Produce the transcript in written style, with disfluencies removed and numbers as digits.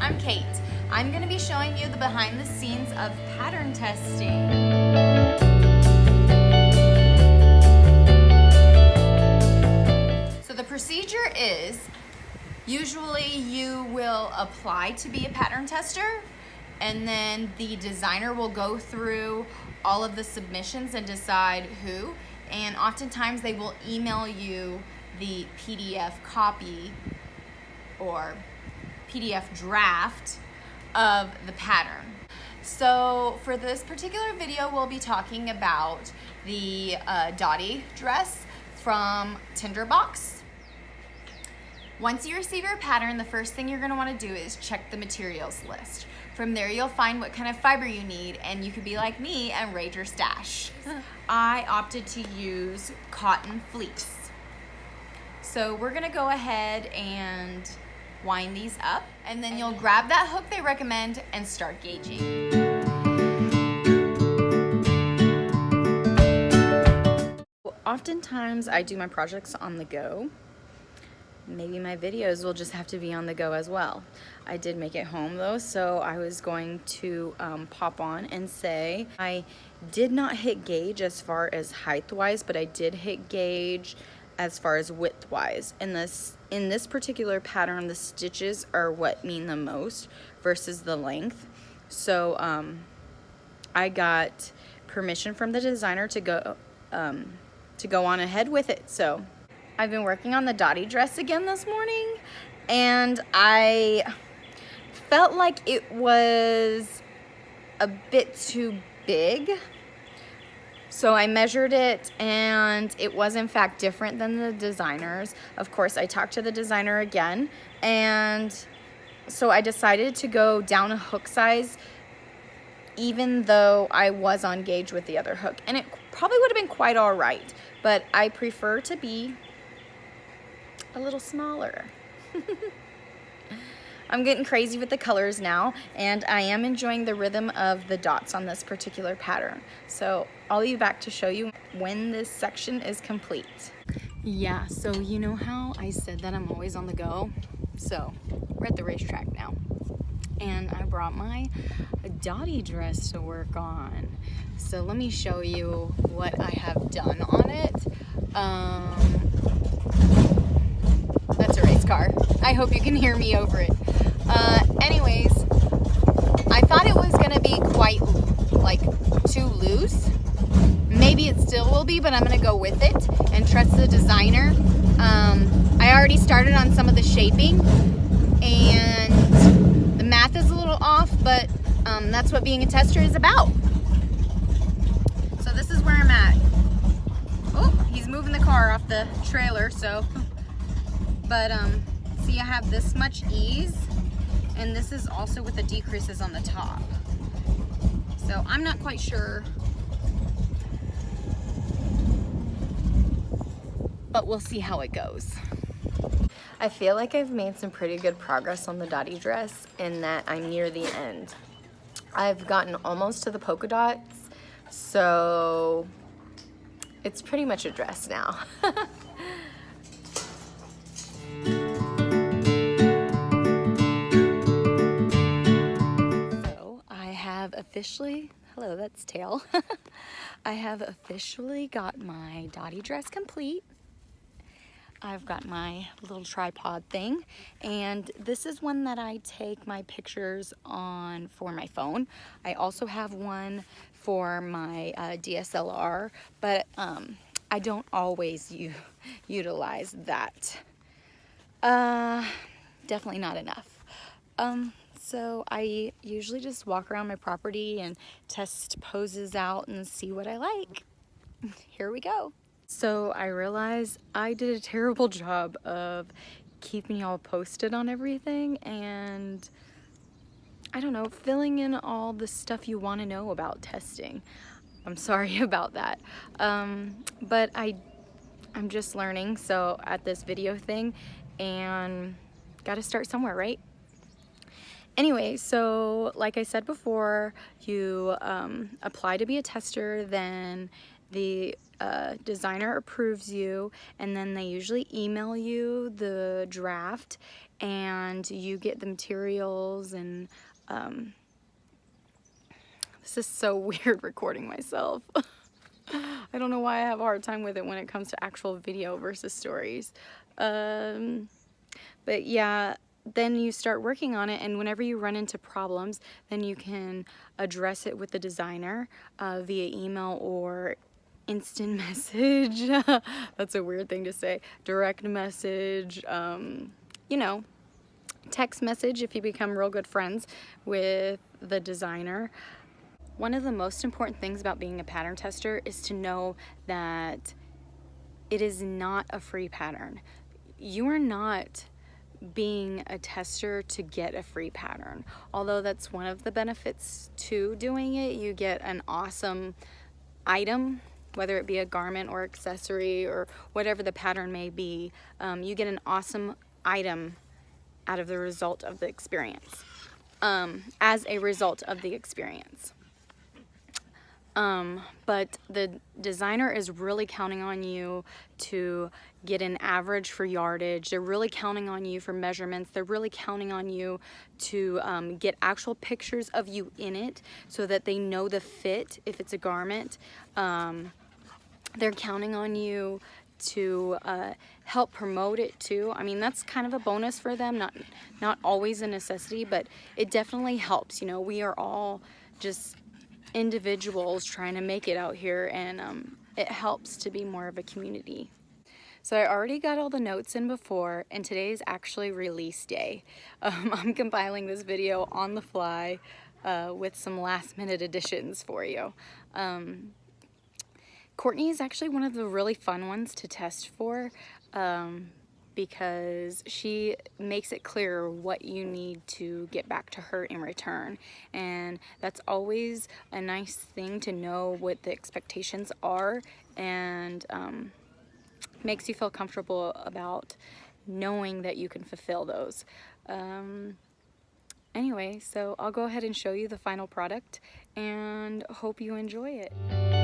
I'm Kate. I'm going to be showing you the behind the scenes of pattern testing. So the procedure is, usually you will apply to be a pattern tester, and then the designer will go through all of the submissions and decide who, and oftentimes they will email you the PDF copy or PDF draft of the pattern. So for this particular video, we'll be talking about the Dottie dress from Tinderbox. Once you receive your pattern, the first thing you're going to want to do is check the materials list. From there, you'll find what kind of fiber you need, and you could be like me and raid your stash. I opted to use cotton fleece. So we're going to go ahead and wind these up, and then you'll grab that hook they recommend and start gauging. Oftentimes I do my projects on the go. Maybe my videos will just have to be on the go as well. I did make it home though, so I was going to pop on and say I did not hit gauge as far as height wise, but I did hit gauge as far as width wise. In this particular pattern, the stitches are what mean the most versus the length. So I got permission from the designer to go on ahead with it. So I've been working on the Dottie dress again this morning, and I felt like it was a bit too big. So I measured it, and it was in fact different than the designer's. Of course, I talked to the designer again, and so I decided to go down a hook size, even though I was on gauge with the other hook. And it probably would have been quite all right, but I prefer to be a little smaller. I'm getting crazy with the colors now, and I am enjoying the rhythm of the dots on this particular pattern. So I'll be back to show you when this section is complete. Yeah, so you know how I said that I'm always on the go? So we're at the racetrack now, and I brought my Dottie dress to work on. So let me show you what I have done on it. That's a race car. I hope you can hear me over it. Anyways, I thought it was gonna be quite like too loose. Maybe it still will be, but I'm gonna go with it and trust the designer. I already started on some of the shaping, and the math is a little off, but that's what being a tester is about. So this is where I'm at. Oh, he's moving the car off the trailer, so. But see, I have this much ease, and this is also with the decreases on the top. So I'm not quite sure, but we'll see how it goes. I feel like I've made some pretty good progress on the Dottie dress in that I'm near the end. I've gotten almost to the polka dots, so it's pretty much a dress now. Officially, hello, that's tail. I have officially got my Dottie dress complete. I've got my little tripod thing, and this is one that I take my pictures on for my phone. I also have one for my DSLR, but I don't always utilize that. Definitely not enough. So I usually just walk around my property and test poses out and see what I like. Here we go. So I realized I did a terrible job of keeping y'all posted on everything, and I don't know, filling in all the stuff you want to know about testing. I'm sorry about that. But I'm just learning, so at this video thing, and gotta start somewhere, right? Anyway, so like I said before, you apply to be a tester, then the designer approves you, and then they usually email you the draft, and you get the materials, and this is so weird recording myself. I don't know why I have a hard time with it when it comes to actual video versus stories. But yeah, then you start working on it, and whenever you run into problems, then you can address it with the designer via email or instant message. That's a weird thing to say. Direct message, you know, text message if you become real good friends with the designer. One of the most important things about being a pattern tester is to know that it is not a free pattern. You are not being a tester to get a free pattern. Although that's one of the benefits to doing it. You get an awesome item, whether it be a garment or accessory or whatever the pattern may be. You get an awesome item out of the result of the experience, as a result of the experience. But the designer is really counting on you to get an average for yardage. They're really counting on you for measurements. They're really counting on you to get actual pictures of you in it so that they know the fit if it's a garment. They're counting on you to help promote it too. I mean, that's kind of a bonus for them, not always a necessity, but it definitely helps. You know, we are all just individuals trying to make it out here, and it helps to be more of a community. So I already got all the notes in before, and today is actually release day. I'm compiling this video on the fly with some last minute additions for you. Courtney is actually one of the really fun ones to test for, because she makes it clear what you need to get back to her in return, and that's always a nice thing to know what the expectations are, and makes you feel comfortable about knowing that you can fulfill those. Anyway, so I'll go ahead and show you the final product and hope you enjoy it.